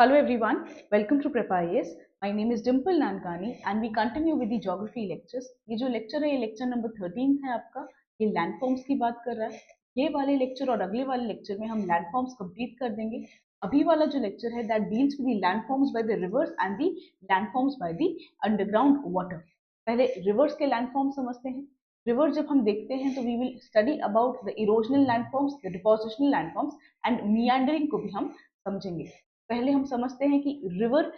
Hello everyone, welcome to Prepare. My name is Dimple Nankani and we continue with the geography lectures. ये जो lecture है ये lecture number 13 है आपका। ये लैंडफॉर्म्स की बात कर रहा है। ये वाले लेक्चर और अगले वाले लेक्चर में हम लैंडफॉर्म्स कंप्लीट कर देंगे। अभी वाला जो लेक्चर है that deals with the landforms by the rivers and the landforms by the underground water. पहले रिवर्स के लैंडफॉर्म समझते हैं। रिवर जब हम देखते हैं तो we will study about the erosional landforms, the depositional landforms and meandering को भी हम समझेंगे। पहले हम समझते हैं कि रिवर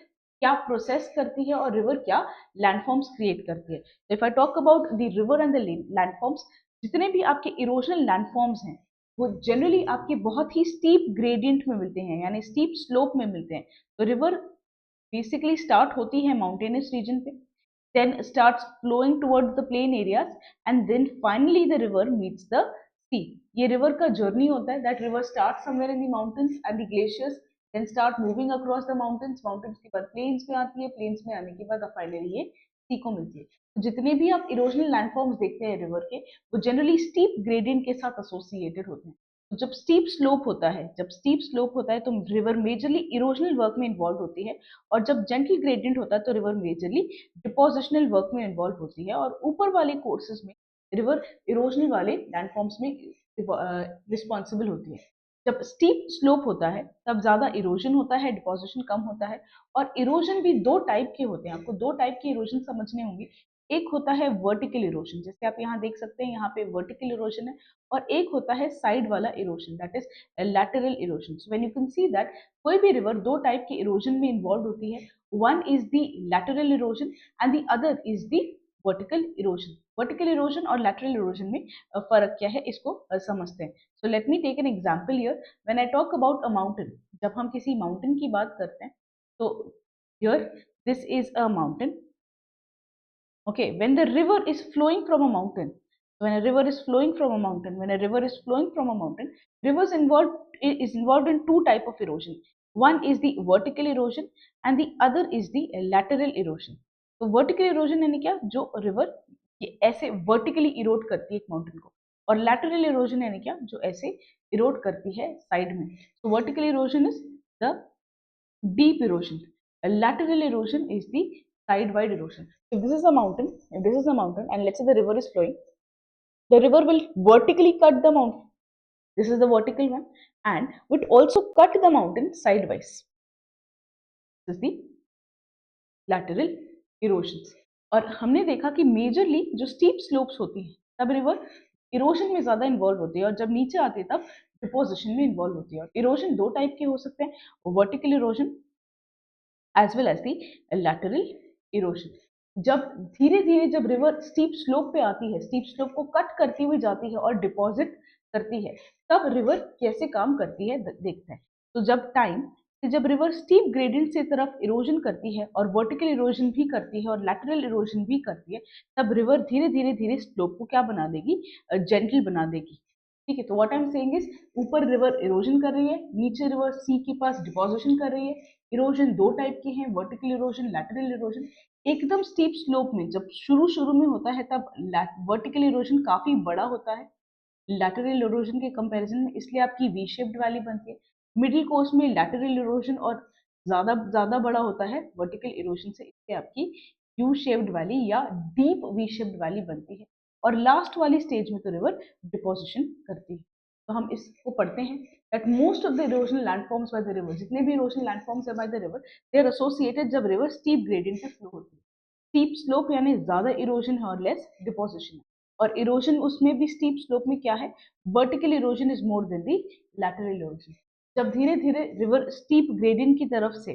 क्या प्रोसेस करती है और रिवर क्या लैंडफॉर्म्स क्रिएट करती है। If I talk about the river and the landforms, जितने भी आपके इरोजनल लैंडफॉर्म्स हैं वो जनरली आपके बहुत ही स्टीप ग्रेडियंट में मिलते हैं, यानी स्टीप स्लोप में मिलते हैं। तो रिवर बेसिकली स्टार्ट होती है माउंटेनस रीजन पे, then starts flowing towards the plain areas and then finally the river meets the sea. ये river का journey होता है, that river starts somewhere in the mountains and the glaciers then start moving across the mountains, mountains के बाद plains में आती है, plains में आने के बाद finally ये sea को मिलती है। तो जितने भी आप इरोजनल लैंडफॉर्म्स देखते हैं रिवर के, वो जनरली स्टीप ग्रेडियंट के साथ एसोसिएटेड होते हैं। तो जब स्टीप स्लोप होता है, तो रिवर मेजरली इरोजनल वर्क में इन्वॉल्व होती है, और जब जेंटल ग्रेडियंट होता है तो रिवर मेजरली डिपोजिशनल वर्क में इन्वॉल्व होती है, और ऊपर वाले कोर्सेज में रिवर इरोजनल वाले लैंडफॉर्म्स में रिस्पॉन्सिबल होती है। जब स्टीप स्लोप होता है तब ज्यादा इरोजन होता है, डिपोजिशन कम होता है। और इरोजन भी दो टाइप के होते हैं, आपको दो टाइप के इरोजन समझने होंगे। एक होता है वर्टिकल इरोजन, जैसे आप यहाँ देख सकते हैं, यहाँ पे वर्टिकल इरोजन है, और एक होता है साइड वाला erosion, that is lateral erosion. So when you can see that कोई भी रिवर दो टाइप के इरोजन में इन्वॉल्व होती है। One is the lateral erosion and the other is the vertical erosion. Vertical erosion और लैटरल इरोजन में फर्क क्या है, इसको समझते हैं। So let me take an example here. When I talk about a mountain, जब हम किसी माउंटेन की बात करते हैं तो here this is a mountain. Okay, when the river is flowing from a mountain, when a river is flowing from a mountain, when a river is flowing from a mountain, rivers involved in two type of erosion. One is the vertical erosion and the other is the lateral erosion. तो vertical erosion यानी क्या, जो river ये ऐसे vertically erode करती है एक mountain को, और lateral erosion यानी क्या, जो ऐसे erode करती है side में। So vertical erosion is the deep erosion. A lateral erosion is the side-wide erosion. If this is a mountain, and let's say the river is flowing, the river will vertically cut the mountain. This is the vertical one, and would also cut the mountain sidewise. This is the lateral erosions. और हमने देखा कि majorly जो steep slopes होती है तब river erosion में ज्यादा इन्वॉल्व होती है, और जब नीचे आती है तब डिपोजिशन में इन्वॉल्व होती है। और इरोजन दो टाइप के हो सकते हैं, vertical erosion as well as the lateral erosion. जब धीरे धीरे जब रिवर स्टीप स्लोप पे आती है, स्टीप स्लोप को कट करती हुई जाती है और डिपॉजिट करती है, तब रिवर कैसे काम करती है देखते हैं। तो जब रिवर स्टीप ग्रेडियंट से तरफ इरोजन करती है और वर्टिकल इरोजन भी करती है और लैटरल इरोजन भी करती है, तब रिवर धीरे धीरे धीरे स्लोप को क्या बना देगी, जेंटल बना देगी। ठीक है, तो what I am saying is, ऊपर रिवर इरोजन कर रही है, नीचे रिवर सी के पास डिपोजिशन कर रही है। इरोजन दो टाइप के हैं, वर्टिकल इरोजन, लैटरल इरोजन। एकदम स्टीप स्लोप में जब शुरू शुरू में होता है तब वर्टिकल इरोजन काफी बड़ा होता है लैटरल इरोजन के कंपैरिजन में, इसलिए आपकी वी शेप्ड वैली बनती है। मिडिल कोर्स में लैटरल इरोजन और ज्यादा ज्यादा बड़ा होता है वर्टिकल इरोजन से, इसलिए आपकी यू शेप्ड वैली या डीप वी शेप्ड वैली बनती है। और लास्ट वाली स्टेज में तो रिवर डिपोजिशन करती है। तो हम इसको पढ़ते हैं that most of the erosional landforms by the river, जितने भी erosional landforms है by the river, they are associated जब river steep gradient पे flow होती है। steep slope यानी ज्यादा erosion है और less deposition है। और erosion उसमें भी steep slope में क्या है, vertical erosion is more than the lateral erosion। जब धीरे धीरे river steep gradient की तरफ से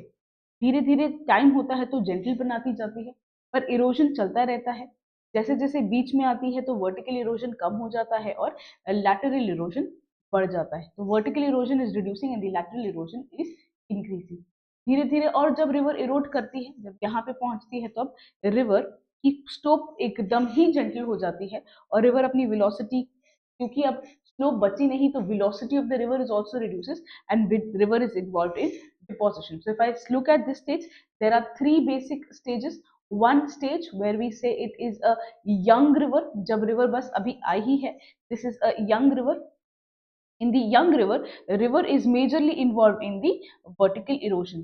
धीरे धीरे टाइम होता है तो gentle बनाती जाती है, पर erosion चलता रहता है। जैसे जैसे बीच में आती है तो वर्टिकल इरोजन कम हो जाता है और लैटरल इरोजन बढ़ जाता है। तो vertical erosion is reducing and the lateral erosion is increasing धीरे धीरे। और जब रिवर इरोड करती है, जब यहाँ पे पहुंचती है, तो अब रिवर की स्लोप एकदम ही जेंटल हो जाती है, और रिवर अपनी वेलोसिटी, क्योंकि अब स्लोप बची नहीं, तो velocity of the river is also reduces and river is involved in deposition. So if I look at this stage, there are three basic stages. One stage where we say it is a young river, जब river बस अभी आई ही है, this is a young river. In the young river, river is majorly involved in the vertical erosion.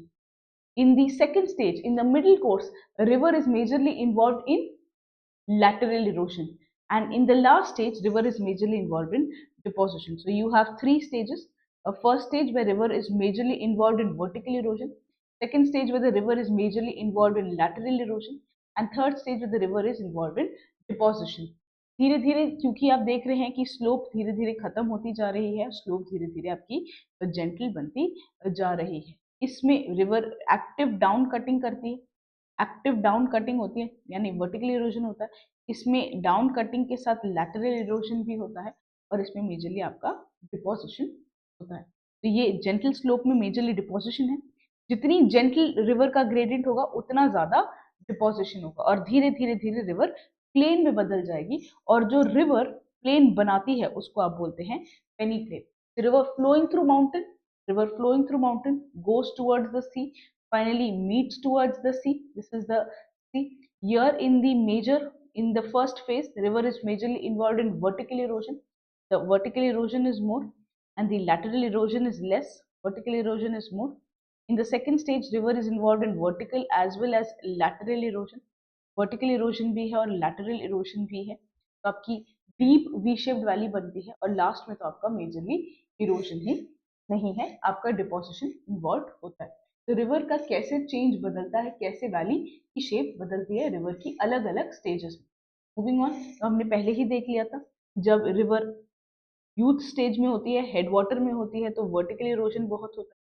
In the second stage, in the middle course, river is majorly involved in lateral erosion, and in the last stage river is majorly involved in deposition. So you have three stages: a first stage where river is majorly involved in vertical erosion, second stage where the river is majorly involved in lateral erosion, and third stage where the river is involved in deposition. धीरे धीरे क्योंकि आप देख रहे हैं कि slope धीरे धीरे खत्म होती जा रही है, स्लोप धीरे धीरे आपकी जेंटल बनती जा रही है। इसमें रिवर एक्टिव डाउन कटिंग करती है, एक्टिव डाउन कटिंग होती है यानी वर्टिकल इरोजन होता है, इसमें डाउन कटिंग के साथ लैटरल इरोजन भी होता है, और इसमें मेजरली आपका डिपोजिशन होता है। तो ये जेंटल स्लोप में मेजरली डिपोजिशन है। जितनी जेंटल रिवर का ग्रेडियंट होगा उतना ज्यादा डिपोजिशन होगा, और धीरे धीरे धीरे रिवर प्लेन में बदल जाएगी, और जो रिवर प्लेन बनाती है उसको आप बोलते हैं peneplain. River flowing through mountain, river flowing through mountain goes towards the sea, finally meets towards the sea. This is the sea. Here in the first phase, the river is majorly involved in vertical erosion. The vertical erosion is more and the lateral erosion is less. Vertical erosion is more. In the second stage, river is involved in vertical as well as lateral erosion. Vertical erosion भी है और lateral erosion भी है, तो आपकी deep V shaped valley बनती है, और लास्ट में तो आपका मेजरली इरोजन ही नहीं है, आपका डिपोजिशन इन्वॉल्व होता है। तो रिवर का कैसे चेंज बदलता है, कैसे वैली की शेप बदलती है रिवर की अलग अलग स्टेजेस में। मूविंग ऑन, तो हमने पहले ही देख लिया था, जब रिवर यूथ स्टेज में होती है, हेड वाटर में होती है, तो वर्टिकल इरोजन बहुत होता है,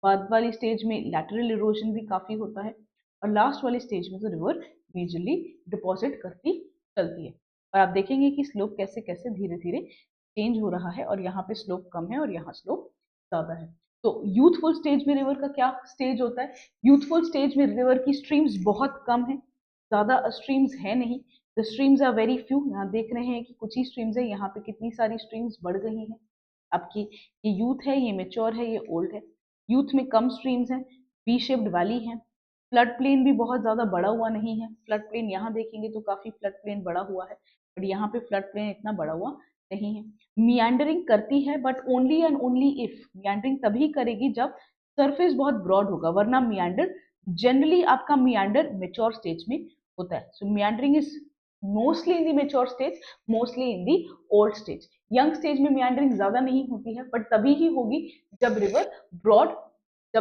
बाद वाली स्टेज में लैटरल इरोजन भी काफी होता है, और लास्ट वाली स्टेज में तो रिवर मेजरली डिपॉजिट करती चलती है। और आप देखेंगे कि स्लोप कैसे कैसे धीरे धीरे चेंज हो रहा है, और यहाँ पे स्लोप कम है और यहाँ स्लोप ज्यादा है। तो यूथफुल स्टेज में रिवर का क्या स्टेज होता है? यूथफुल स्टेज में रिवर की स्ट्रीम्स बहुत कम है, ज्यादा स्ट्रीम्स है नहीं, the streams are very few. यहाँ देख रहे हैं कि कुछ ही स्ट्रीम्स है, यहाँ पे कितनी सारी स्ट्रीम्स बढ़ गई हैं आपकी। ये यूथ है, ये मेच्योर है, ये ओल्ड है। यूथ में कम स्ट्रीम्स हैं, वी शेप्ड वैली है, फ्लड प्लेन भी बहुत ज्यादा बड़ा हुआ नहीं है। फ्लड प्लेन यहाँ देखेंगे तो काफी फ्लड प्लेन बड़ा हुआ है, बट यहाँ पे फ्लड प्लेन इतना बड़ा हुआ नहीं है। मियांडरिंग करती है, but only and only if, meandering तभी करेगी जब सरफेस बहुत ब्रॉड होगा, वरना मियांडर जनरली आपका मियांडर मेच्योर स्टेज में होता है। So meandering is mostly in the mature stage, mostly in the old stage. Young stage में मियांडरिंग ज्यादा नहीं होती है, बट तभी ही होगी जब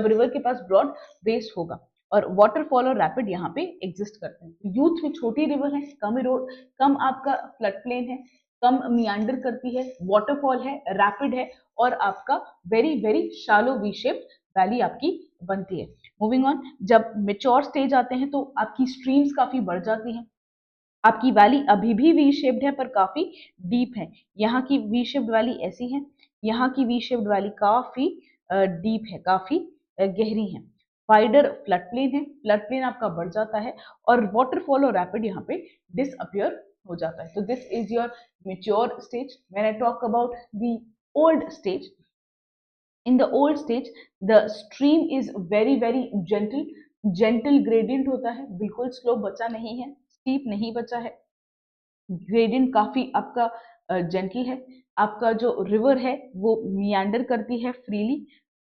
रिवर के पास ब्रॉड बेस होगा, और वाटरफॉल और रैपिड यहाँ पे एग्जिस्ट करते हैं। यूथ में छोटी रिवर है, कम आपका फ्लड प्लेन है, कम मियांडर करती है, वाटरफॉल है, रैपिड है, और आपका very very शालो V shape valley आपकी बनती है। मूविंग ऑन, जब मेच्योर स्टेज आते हैं तो आपकी स्ट्रीम्स काफी बढ़ जाती हैं, आपकी वैली अभी भी वी शेप्ड है पर काफी डीप है। यहाँ की वी शेप्ड वैली ऐसी है, यहाँ की वी शेप्ड वैली काफी डीप है, काफी गहरी है। वाइडर फ्लड प्लेन है, फ्लड प्लेन आपका बढ़ जाता है, और वाटरफॉल और रैपिड यहाँ पे डिसअपियर हो जाता है। तो this is your mature stage. When I talk about the old stage, in the old stage the stream is very very gentle gradient होता है, बिल्कुल स्लोप बचा नहीं है, स्टीप नहीं बचा है, ग्रेडियंट काफी आपका जेंटल है। आपका जो रिवर है वो मियांडर करती है फ्रीली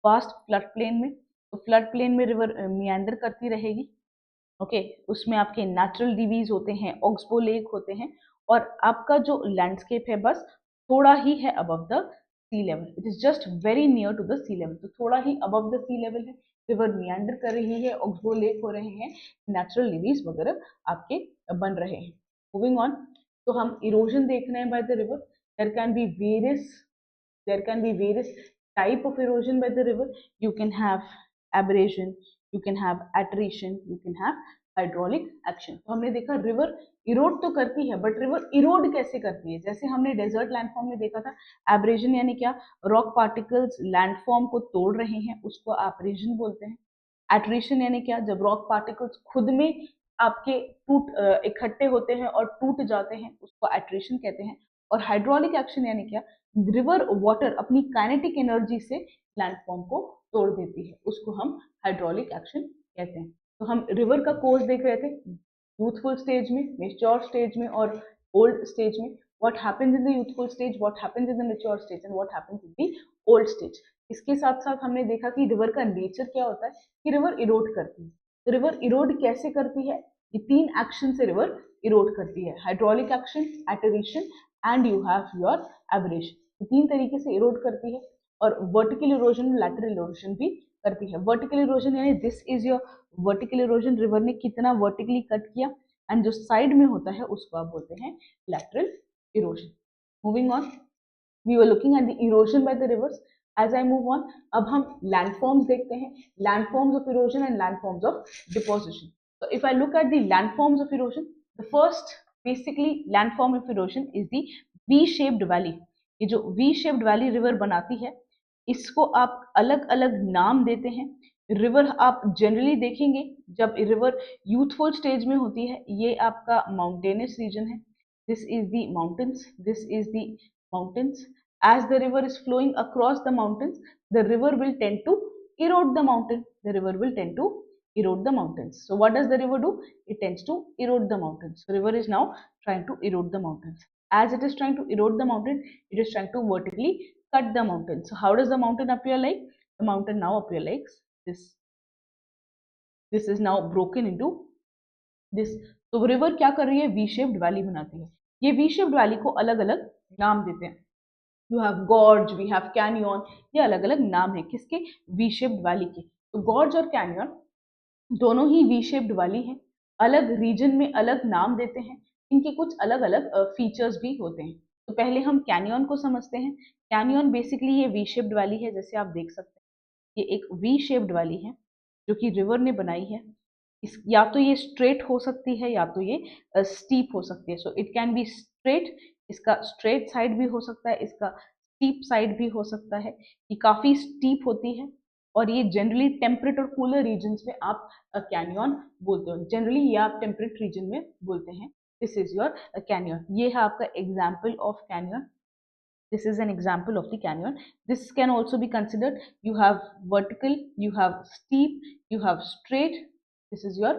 फास्ट फ्लड प्लेन में, तो फ्लड प्लेन में रिवर मियांडर करती रहेगी। ओके, उसमें आपके नेचुरल डिवीज होते हैं, ऑक्सबो लेक होते हैं, और आपका जो लैंडस्केप है बस थोड़ा ही है above the sea level, it is just very near to the sea level, तो थोड़ा ही अबव द सी लेवल है, रिवर मियांडर कर रही है, ऑक्सबो लेक हो रहे हैं, नेचुरल डिवीज वगैरह आपके बन रहे हैं। मूविंग ऑन, तो हम इरोजन देख रहे हैं by the river. There can be various type of erosion by the river. You can have abrasion, you can have attrition, you can have hydraulic action। तो हमने देखा रिवर इरोड तो करती है, बट रिवर इरोड कैसे करती है? जैसे हमने डेजर्ट लैंडफॉर्म में देखा था, एब्रेजन यानी क्या, रॉक पार्टिकल्स लैंडफॉर्म को तोड़ रहे हैं, उसको एब्रेजन बोलते हैं। एट्रिशन यानी क्या, जब रॉक पार्टिकल्स खुद में आपके इकट्ठे होते हैं और टूट जाते हैं, उसको एट्रिशन कहते हैं। और हाइड्रोलिक एक्शन यानी क्या, रिवर वाटर अपनी काइनेटिक एनर्जी से लैंडफॉर्म को तोड़ देती है, उसको हम हाइड्रोलिक एक्शन कहते हैं। तो हम रिवर का कोर्स देख रहे थे, यूथफुल स्टेज में, मेच्योर स्टेज में और ओल्ड स्टेज में। what happens in the youthful stage, what happens in the mature stage, and what happens in the old stage। इसके साथ साथ हमने देखा कि रिवर का नेचर क्या होता है कि रिवर इरोड करती है। तो रिवर इरोड कैसे करती है? ये 3 एक्शन से रिवर इरोड करती है, hydraulic action, attrition and you have your abrasion. 3 तरीके से इरोड करती है और वर्टिकल इरोजन, लैटरल इरोजन भी करती है। वर्टिकल इरोजन यानी this is your vertical erosion, river ने कितना वर्टिकली कट किया, एंड जो साइड में होता है उसको आप बोलते हैं lateral erosion. Moving on, we were looking at the erosion by the rivers. As I move on, अब हम landforms देखते हैं, landforms of erosion and landforms of deposition. So if I look at the landforms of erosion, the first basically landform of erosion is the V-shaped valley. ये जो V-shaped valley river बनाती है, इसको आप अलग अलग नाम देते हैं। रिवर आप जनरली देखेंगे जब रिवर यूथफुल स्टेज में होती है, ये आपका माउंटेनस रीजन है, this is the mountains, this is the mountains. As the river is flowing across the mountains, the river will tend to erode the mountain. The river will tend to erode the mountains. So what does the river do? It tends to erode the mountains. So river is now trying to erode the mountains. As it is trying to erode the mountain, it is trying to vertically cut the mountain. So how does the mountain appear like? The mountain now appear like this. This is now broken into this. तो river क्या कर रही है? V shaped valley बनाती है। ये V shaped valley को अलग अलग नाम देते हैं। You have gorge, we have canyon, ये अलग अलग नाम है किसके? वी शेप्ड वैली के। तो गॉर्ज और कैनियन दोनों ही वी शेप्ड वैली हैं, अलग रीजन में अलग नाम देते हैं, इनके कुछ अलग अलग फीचर्स भी होते हैं। तो पहले हम कैनियन को समझते हैं। कैनियन बेसिकली ये वी शेप्ड वैली है, जैसे आप देख सकते हैं ये एक वी शेप्ड वैली है जो कि रिवर ने बनाई है। या तो ये स्ट्रेट हो सकती है या तो ये स्टीप हो सकती है। So it can be straight, इसका स्ट्रेट साइड भी हो सकता है, इसका स्टीप साइड भी हो सकता है। ये काफ़ी स्टीप होती है और ये जनरली टेम्परेट और कूलर रीजन्स में आप कैनियन बोलते हो। जनरली ये आप टेम्परेट रीजन में बोलते हैं। This is your canyon. ये है आपका example of canyon. This is an example of the canyon. This can also be considered, you have vertical, you have steep, you have straight. This is your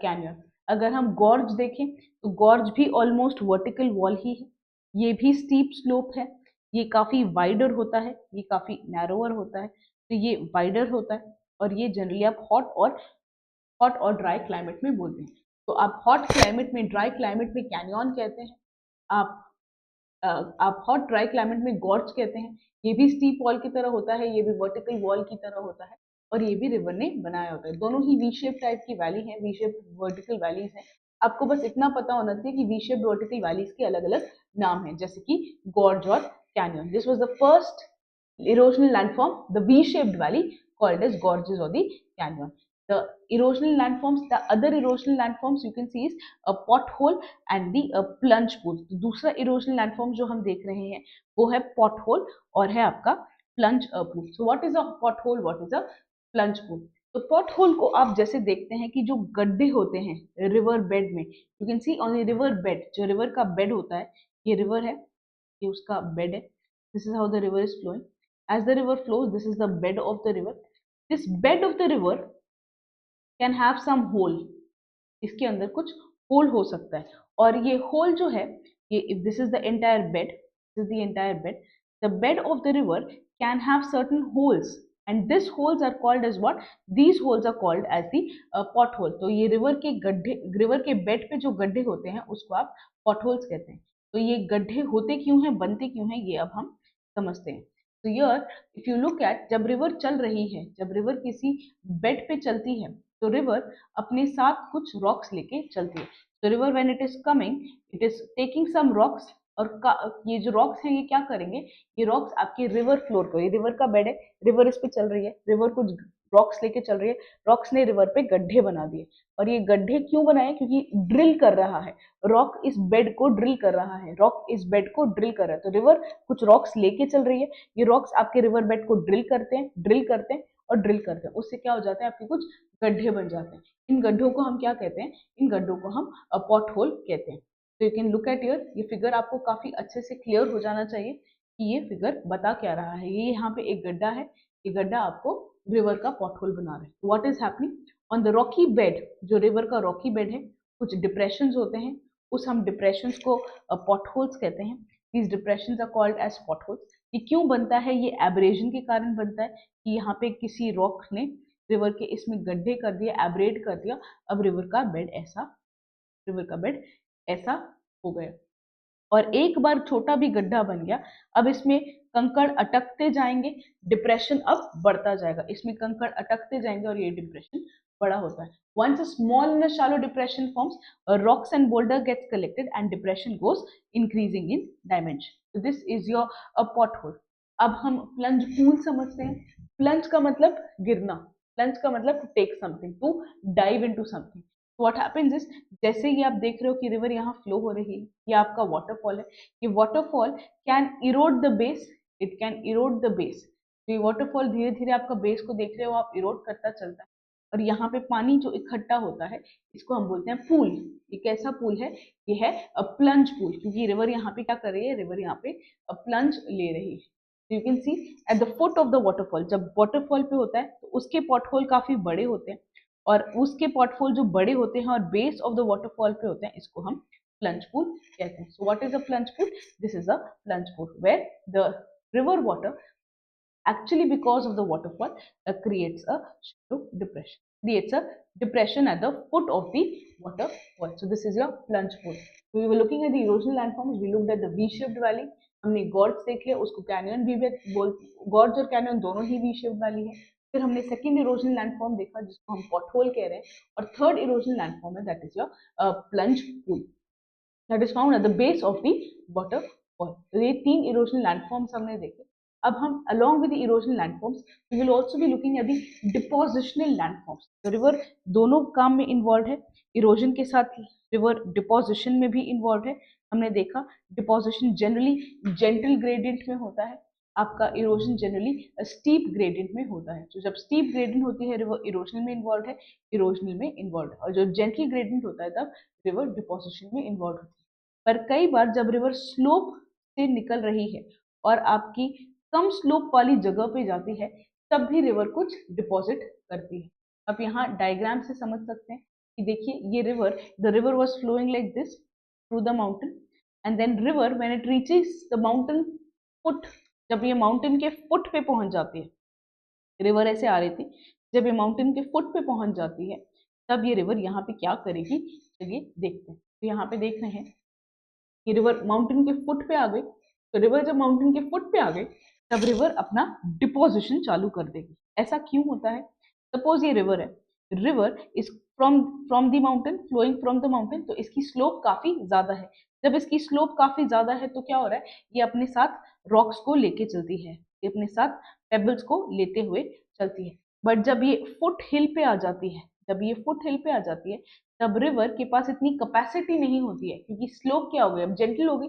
canyon. अगर हम gorge देखें तो gorge भी almost vertical wall ही है, ये भी steep slope है, ये काफ़ी वाइडर होता है, ये काफ़ी नैरोअर होता है। तो ये वाइडर होता है और ये जनरली आप हॉट और ड्राई क्लाइमेट में बोलते हैं। तो आप हॉट क्लाइमेट में, ड्राई क्लाइमेट में कैनियन कहते हैं, आप हॉट ड्राई क्लाइमेट में गॉर्ज कहते हैं। ये भी स्टीप वॉल की तरह होता है, ये भी वर्टिकल वॉल की तरह होता है और ये भी रिवर ने बनाया होता है। दोनों ही वी शेप टाइप की वैली है, वी शेप वर्टिकल वैलीज हैं। आपको बस इतना पता होना चाहिए कि वी शेप वर्टिकल वैलीज के अलग अलग नाम हैं, जैसे कि गॉर्ज और canyon. This was the first erosional landform, the V-shaped valley called as gorges or the canyon. The erosional landforms, the other erosional landforms you can see is a pothole and the plunge pool. तो दूसरा erosional landform जो हम देख रहे हैं वो है pothole और है आपका plunge pool. So what is a pothole? What is a plunge pool? तो pothole को आप जैसे देखते हैं कि जो गड्ढे होते हैं रिवर बेड में, you can see on the river bed, जो रिवर का बेड होता है, ये रिवर है, ये उसका बेड है. This is how the river is flowing. As the river flows, this is the bed of the river. This bed of the river can have some hole. इसके अंदर कुछ होल हो सकता है और ये होल जो है, ये if this is the entire bed, this is the entire bed. The bed of the river can have certain holes and these holes are called as what? These holes are called as the pothole. तो ये river के गड्ढे, river के bed पे जो गड्ढे होते हैं उसको आप potholes कहते हैं। तो ये गड्ढे होते क्यों हैं, बनते क्यों हैं, ये अब हम समझते हैं। तो यार इफ यू लुक एट, जब रिवर चल रही है, जब रिवर किसी बेड पे चलती है तो रिवर अपने साथ कुछ रॉक्स लेके चलती है। तो river when it is coming, it is taking some rocks और ये जो रॉक्स हैं ये क्या करेंगे, ये रॉक्स आपके रिवर फ्लोर को, ये रिवर का बेड है, रिवर इस पे चल रही है, रिवर कुछ रॉक्स लेके चल रही है, रॉक्स ने रिवर पे गड्ढे बना दिए। और ये गड्ढे क्यों बनाए? क्योंकि ड्रिल कर रहा है, रॉक इस बेड को ड्रिल कर रहा है, रॉक इस बेड को ड्रिल कर रहा है। तो रिवर कुछ रॉक्स लेके चल रही है, ये रॉक्स आपके रिवर बेड को ड्रिल करते हैं, ड्रिल करते हैं और ड्रिल करते हैं, उससे क्या हो जाता है, आपके कुछ गड्ढे बन जाते हैं। इन गड्ढों को हम क्या कहते हैं? इन गड्ढों को हम पॉट होल कहते हैं। तो you can look at your, ये फिगर आपको काफी अच्छे से क्लियर हो जाना चाहिए कि ये फिगर बता क्या रहा है। ये यहाँ पे एक गड्ढा है, ये गड्ढा आपको रिवर का पॉट होल बना रहा है। What is happening on the Rocky bed, जो रिवर का रॉकी बेड है, कुछ डिप्रेशंस होते हैं, उस हम डिप्रेशंस को पॉट होल्स कहते हैं। These depressions are called as pot holes. ये क्यों बनता है? ये एब्रेजन के कारण बनता है कि यहाँ पे किसी रॉक ने रिवर के इसमें गड्ढे कर दिया, एब्रेड कर दिया, अब रिवर का बेड ऐसा हो गया। और एक बार छोटा भी गड्ढा बन गया, अब इसमें कंकड़ अटकते जाएंगे, डिप्रेशन अब बढ़ता जाएगा, इसमें कंकड़ अटकते जाएंगे और ये डिप्रेशन बड़ा होता है। Once a small and a shallow depression forms, rocks and boulder gets collected and depression goes increasing in dimension. So this is your pothole. अब हम प्लंज पूल समझते हैं। प्लंज का मतलब गिरना, प्लंज का मतलब to take something, to dive into something. What happens is, जैसे ही आप देख रहे हो कि रिवर यहाँ फ्लो हो रही है, ये आपका वाटरफॉल है, ये waterfall can erode the base, it can erode the base. तो ये वाटरफॉल धीरे धीरे आपका बेस को देख रहे हो आप, इरोड करता चलता है और यहाँ पे पानी जो इकट्ठा होता है इसको हम बोलते हैं पूल। ये कैसा पूल है? ये है प्लंज पूल, क्योंकि रिवर यहाँ पे क्या कर रही है, रिवर यहाँ पे प्लंज ले रही है। You can C at the foot of the waterfall, जब वाटरफॉल पे होता है तो उसके पॉटहोल काफी बड़े होते हैं और उसके पॉटहोल जो बड़े होते हैं और बेस ऑफ द वाटरफॉल पे होते हैं, इसको हम प्लंज पूल कहते हैं। So what is a plunge pool? This is a plunge pool where the river water actually because of the waterfall creates a shallow depression, creates a depression at the foot of the waterfall. So this is your plunge pool. So we were looking at the erosional landforms, we looked at the V-shaped valley, हमने guards देख लिया, उसको canyon भी बोल, guards और canyon दोनों ही V-shaped valley है। फिर हमने सेकंड इरोजनल लैंडफॉर्म देखा जिसको हम पॉटहोल कह रहे हैं, और थर्ड इरोजनल लैंडफॉर्म है that is your plunge pool that is found at the base of the waterfall. तो ये तीन इरोजनल लैंडफॉर्म्स हमने देखे। अब हम along with the erosional landforms we will also be looking at the depositional landforms. तो river दोनों काम में इन्वॉल्व है, इरोजन के साथ रिवर डिपोजिशन में भी इन्वॉल्व है। हमने देखा डिपोजिशन जनरली जेंटल ग्रेडियंट में होता है, आपका इरोजन जनरली स्टीप ग्रेडियंट में होता है। तो जब स्टीप ग्रेडियंट होती है रिवर इरोजनल में इन्वॉल्व है, इरोजनल में इन्वॉल्व है, और जब जेंटल ग्रेडियंट होता है तब रिवर डिपोजिशन में इन्वॉल्व होती है। पर कई बार जब रिवर स्लोप से निकल रही है और आपकी कम स्लोप वाली जगह पे जाती है तब भी रिवर कुछ डिपॉजिट करती है। आप यहाँ डायग्राम से समझ सकते हैं कि देखिए ये river, the river was flowing like this through the mountain and then river when it reaches the mountain foot, जब ये माउंटेन के फुट पे पहुंच जाती है, रिवर ऐसे आ रही थी, जब ये माउंटेन के फुट पे पहुंच जाती है तब ये रिवर यहाँ पे क्या करेगी, चलिए देखते हैं। तो यहाँ पे देख रहे हैं कि रिवर माउंटेन के फुट पे आ गई, तो रिवर जब माउंटेन के फुट पे आ गई तब रिवर अपना डिपोजिशन चालू कर देगी। ऐसा क्यों होता है? सपोज ये रिवर है, river is from the mountain, flowing from the mountain, तो इसकी स्लोप काफी ज्यादा है। जब इसकी स्लोप काफी ज्यादा है तो क्या हो रहा है, ये अपने साथ रॉक्स को लेके चलती है, ये अपने साथ पेबल्स को लेते हुए चलती है। बट जब ये फुट हिल पे आ जाती है, जब ये फुट हिल पे आ जाती है तब रिवर के पास इतनी कैपेसिटी नहीं होती है, क्योंकि स्लोप क्या हो गई, अब जेंटल हो गई,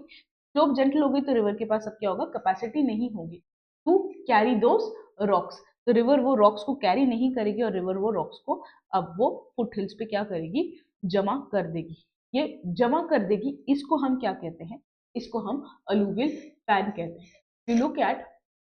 स्लोप जेंटल हो गई तो रिवर के पास अब क्या होगा, कैपेसिटी नहीं होगी टू कैरी दोस रॉक्स। तो रिवर वो रॉक्स को कैरी नहीं करेगी और रिवर वो रॉक्स को अब वो फुट हिल्स पे क्या करेगी, जमा कर देगी। ये जमा कर देगी, इसको हम क्या कहते हैं, इसको हम अलूवियल फैन कहते हैं। We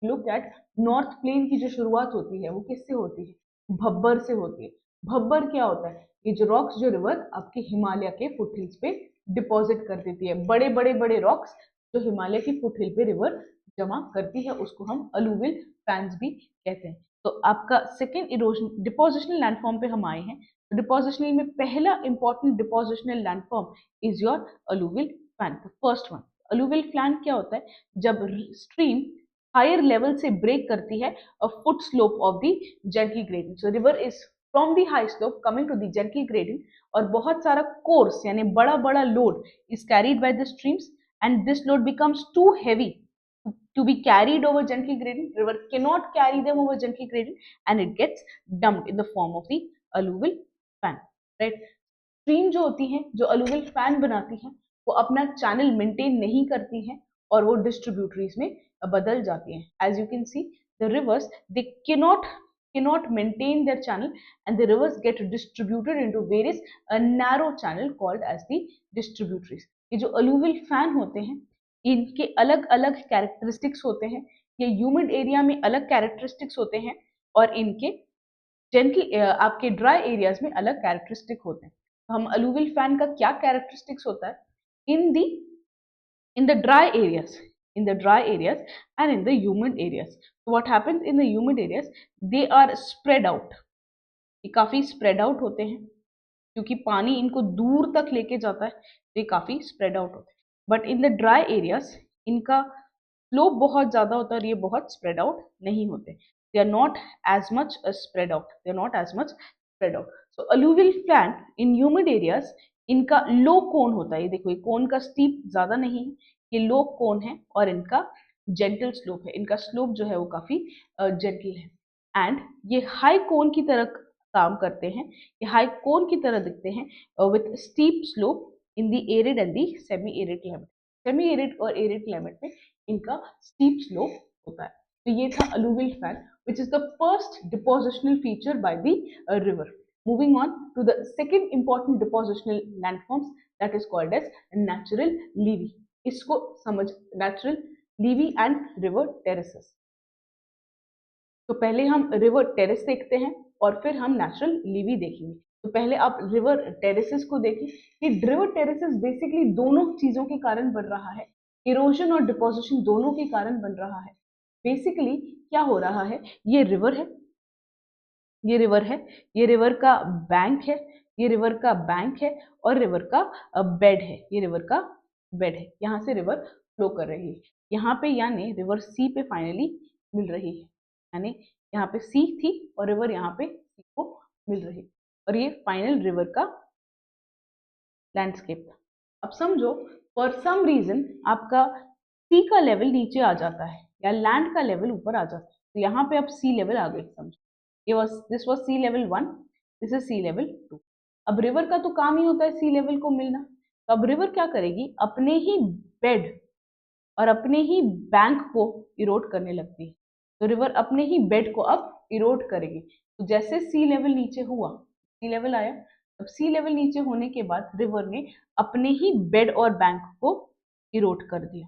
look at north plain की जो शुरुआत होती है वो किससे होती है, भब्बर से होती है। भब्बर क्या होता है, ये जो रॉक्स जो रिवर आपके हिमालय के फुट हिल्स पे डिपॉजिट कर देती है, बड़े बड़े बड़े रॉक्स जो हिमालय की फुट हिल पे रिवर जमा करती है, उसको हम अलूवियल फैंस भी कहते हैं। तो आपका सेकेंड इरोजन डिपोजिशनल लैंडफॉर्म पे हम आए हैं। डिपोजिशनल में पहला important depositional landform is your alluvial fan, first one. Alluvial fan क्या होता है, जब स्ट्रीम हायर लेवल से ब्रेक करती है a foot slope of the gentle gradient. So river is from the high slope coming to the gentle gradient, और बहुत सारा कोर्स यानी बड़ा बड़ा load is carried by the streams and this load becomes too heavy to be carried over gentle gradient. River cannot carry them over gentle gradient and it gets dumped in the form of the alluvial fan, right? Stream जो होती है, जो alluvial fan बनाती है, वो अपना channel maintain नहीं करती हैं और वो डिस्ट्रीब्यूटरीज में बदल जाती हैं। As you can see the rivers they cannot maintain their channel and the rivers get distributed into various narrow channel called as the distributaries. ये जो अलूवियल फैन होते हैं इनके अलग अलग कैरेक्टरिस्टिक्स होते हैं, ये ह्यूमिड एरिया में अलग कैरेक्टरिस्टिक्स होते हैं और इनके जेंटल आपके ड्राई एरियाज में अलग कैरेक्टरिस्टिक होते हैं। तो हम अलूवियल फैन का क्या कैरेक्टरिस्टिक्स होता है, in the dry areas, in the dry areas and in the humid areas. So what happens in the humid areas, they are spread out. ये काफी spread out होते हैं क्योंकि पानी इनको दूर तक लेके जाता है, तो ये काफी spread out होते हैं. But in the dry areas इनका स्लोप बहुत ज्यादा होता है और ये बहुत spread out नहीं होते. They are not as much spread out. They are not as much spread out. So alluvial fan in humid areas इनका लो कोन होता है. ये देखो, ये कोन का स्टीप ज्यादा नहीं है, ये लो कोन है और इनका जेंटल स्लोप है. इनका स्लोप जो है वो काफी जेंटल है. एंड ये हाई कोन की तरह काम करते हैं, ये हाई कोन की तरह दिखते हैं with steep slope in the arid and the semi arid climate. Semi arid और एरिड क्लाइमेट में इनका स्टीप स्लोप होता है. तो ये था alluvial fan, which is the first depositional feature by the river. Moving on to the second important depositional landforms, that is called as natural levee. इसको समझ, natural levee and river terraces. तो पहले हम रिवर टेरेस देखते हैं और फिर हम नेचुरल लीवी देखेंगे. तो पहले आप रिवर टेरेसेस को देखें. ये रिवर टेरेसेस बेसिकली दोनों चीजों के कारण बन रहा है, इरोजन और डिपोजिशन दोनों के कारण बन रहा है. बेसिकली क्या हो रहा है, ये रिवर है, ये रिवर है, ये रिवर का बैंक है, ये रिवर का बैंक है और रिवर का बेड है. ये रिवर का बेड है, यहाँ से रिवर फ्लो कर रही है. यहाँ पे यानी रिवर सी पे फाइनली मिल रही है, यानी यहाँ पे सी थी और रिवर यहाँ पे सी को मिल रही है और ये फाइनल रिवर का लैंडस्केप था. अब समझो, फॉर सम रीजन आपका सी का लेवल नीचे आ जाता है या लैंड का लेवल ऊपर आ जाता है. तो यहाँ पे अब सी लेवल आ गई. समझो, ये was, this was sea level 1, this is sea level 2. अब रिवर का तो काम ही होता है सी लेवल को मिलना. तो अब रिवर क्या करेगी, अपने ही बेड और अपने ही बैंक को इरोड करने लगती है. तो रिवर अपने ही बेड को अब इरोड करेगी. तो जैसे सी लेवल नीचे हुआ, सी लेवल आया, अब सी लेवल नीचे होने के बाद रिवर ने अपने ही बेड और बैंक को इरोड कर दिया.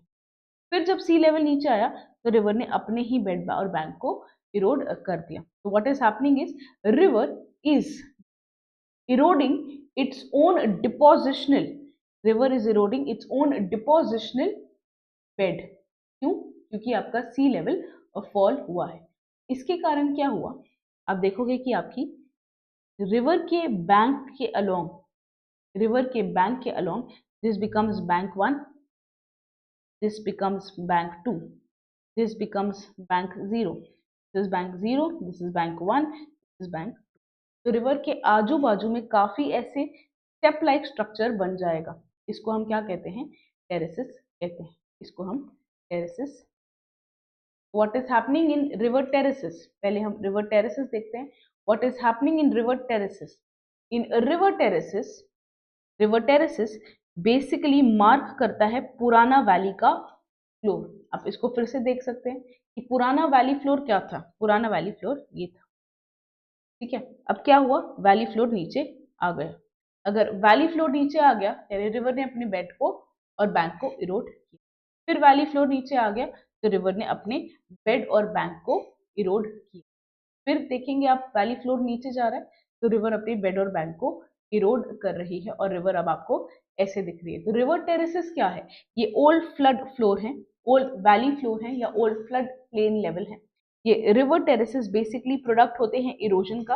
फिर जब सी लेवल नीचे आया तो रिवर ने अपने ही बेड और बैंक को इरोड कर दिया. तो what is happening is, river is eroding its own depositional, river is eroding its own depositional bed. क्यों? क्योंकि आपका सी लेवल फॉल हुआ है. इसके कारण क्या हुआ, आप देखोगे कि आपकी रिवर के बैंक के अलोंग, रिवर के बैंक के along this becomes bank 1, this becomes bank 2, this becomes bank 0, this is bank 0, this is bank 1, this is bank 2. तो रिवर के आजू बाजू में काफी ऐसे स्टेप लाइक स्ट्रक्चर बन जाएगा. इसको हम क्या कहते हैं, टेरेसेस कहते हैं. इसको हम terraces. What is happening in river terraces, पहले हम रिवर टेरेसेस देखते हैं. What is happening in river terraces, in river terraces, river terraces basically mark करता है पुराना वैली का फ्लोर. आप इसको फिर से देख सकते हैं कि पुराना वैली फ्लोर क्या था, पुराना वैली फ्लोर ये था. ठीक है, अब क्या हुआ, वैली फ्लोर नीचे आ गया. अगर वैली फ्लोर नीचे आ गया यानी रिवर ने अपने बेड को और बैंक को इरोड किया. फिर वैली फ्लोर नीचे आ गया तो रिवर ने अपने बेड और बैंक को इरोड किया. फिर देखेंगे आप, वैली फ्लोर नीचे जा रहा है तो रिवर अपने बेड और बैंक को इरोड कर रही है और रिवर अब आपको ऐसे दिख रही है. तो रिवर टेरेसेस क्या है, ये ओल्ड फ्लड फ्लोर है, ओल्ड वैली फ्लोर है या ओल्ड फ्लड प्लेन लेवल है. ये रिवर टेरेसेस बेसिकली प्रोडक्ट होते हैं इरोजन का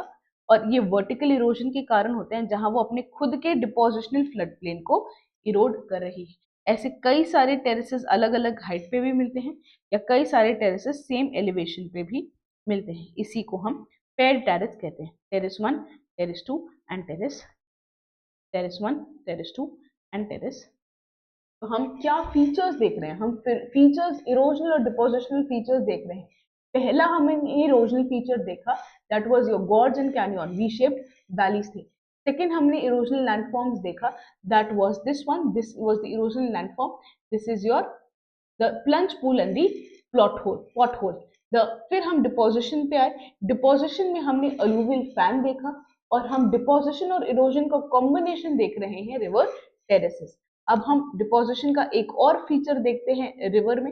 और ये वर्टिकल इरोजन के कारण होते हैं जहां वो अपने खुद के डिपोजिशनल फ्लड प्लेन को इरोड कर रही है. ऐसे कई सारे टेरेसेस अलग अलग हाइट पे भी मिलते हैं या कई सारे टेरेसेस सेम एलिवेशन पे भी मिलते हैं. इसी को हम पेड टेरेस कहते हैं. Terrace 1, terrace 2 and terrace 1, terrace 2 and terrace. तो हम क्या फीचर्स देख रहे हैं, हम फीचर्स, इरोजनल और डिपोजिशनल फीचर्स देख रहे हैं. पहला हमने इरोजनल फीचर देखा, that was your gorge and canyon, V shaped valleys थे. सेकेंड हमने इरोजनल लैंडफॉर्म्स देखा, that was this one, this was the erosional landform, this is your the plunge pool and the pot whole. फिर हम deposition पे आए. Deposition में हमने alluvial fan देखा और हम डिपोजिशन और इरोजन का कॉम्बिनेशन देख रहे हैं रिवर टेरेसेस. अब हम डिपोजिशन का एक और फीचर देखते हैं रिवर में,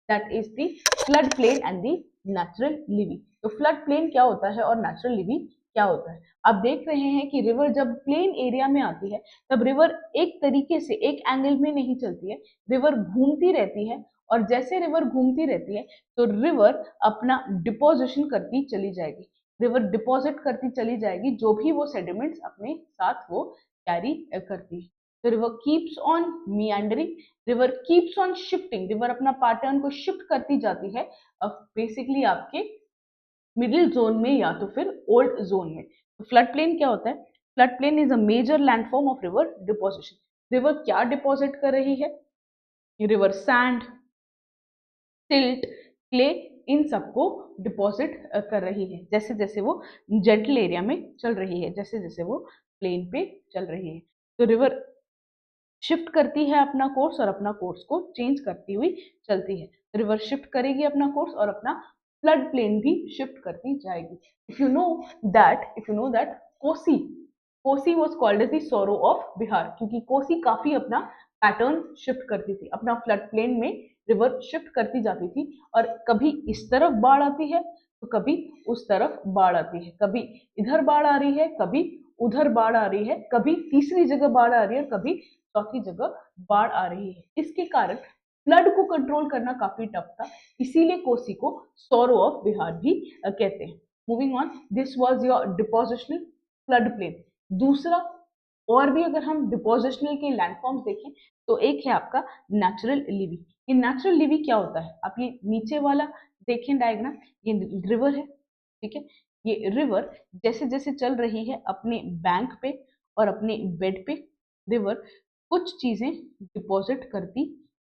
that is the flood plain and the natural levee. तो फ्लड प्लेन क्या होता है और नेचुरल लीवी क्या होता है. आप देख रहे हैं कि रिवर जब प्लेन एरिया में आती है तब रिवर एक तरीके से एक एंगल में नहीं चलती है, रिवर घूमती रहती है और जैसे रिवर घूमती रहती है तो रिवर अपना डिपोजिशन करती चली जाएगी, रिवर डिपॉजिट करती चली जाएगी जो भी वो सेडिमेंट्स अपने साथ वो कैरी करती है। तो river keeps on meandering, river keeps on shifting, river अपना पैटर्न को शिफ्ट करती जाती है बेसिकली आपके मिडिल जोन में या तो फिर ओल्ड जोन में। तो फ्लड प्लेन क्या होता है? Flood plain is a major landform of river deposition. River क्या डिपॉजिट कर रही है? रिवर सैंड, सिल्ट, क्ले, इन सबको डिपॉजिट कर रही है जैसे जैसे वो जेंटल एरिया में चल रही है, जैसे जैसे वो प्लेन पे चल रही है। तो रिवर शिफ्ट करती है अपना कोर्स और अपना कोर्स को चेंज करती हुई चलती है। रिवर शिफ्ट करेगी अपना कोर्स और अपना फ्लड प्लेन भी शिफ्ट करती जाएगी। If you know that Kosi Kosi was called as the sorrow of Bihar, क्योंकि कोसी काफी अपना पैटर्न शिफ्ट करती थी, अपना फ्लड प्लेन में रिवर शिफ्ट करती जाती थी और कभी इस तरफ बाढ़ आती है तो कभी उस तरफ बाढ़ आती है, कभी इधर बाढ़ आ रही है, कभी उधर बाढ़ आ रही है, कभी तीसरी जगह बाढ़ आ रही है, कभी चौथी जगह बाढ़ आ रही है। इसके कारण फ्लड को कंट्रोल करना काफी टफ था, इसीलिए कोसी को सोरो ऑफ बिहार भी कहते हैं। Moving on, this was your depositional flood plain. दूसरा, और भी अगर हम डिपोजिशनल के लैंडफॉर्म्स देखें तो एक है आपका नेचुरल लिवी। ये नेचुरल लिवी क्या होता है? आप ये नीचे वाला देखें डायग्राम, ये रिवर है, ठीक है। ये रिवर जैसे जैसे चल रही है अपने बैंक पे और अपने बेड पे, रिवर कुछ चीजें डिपॉजिट करती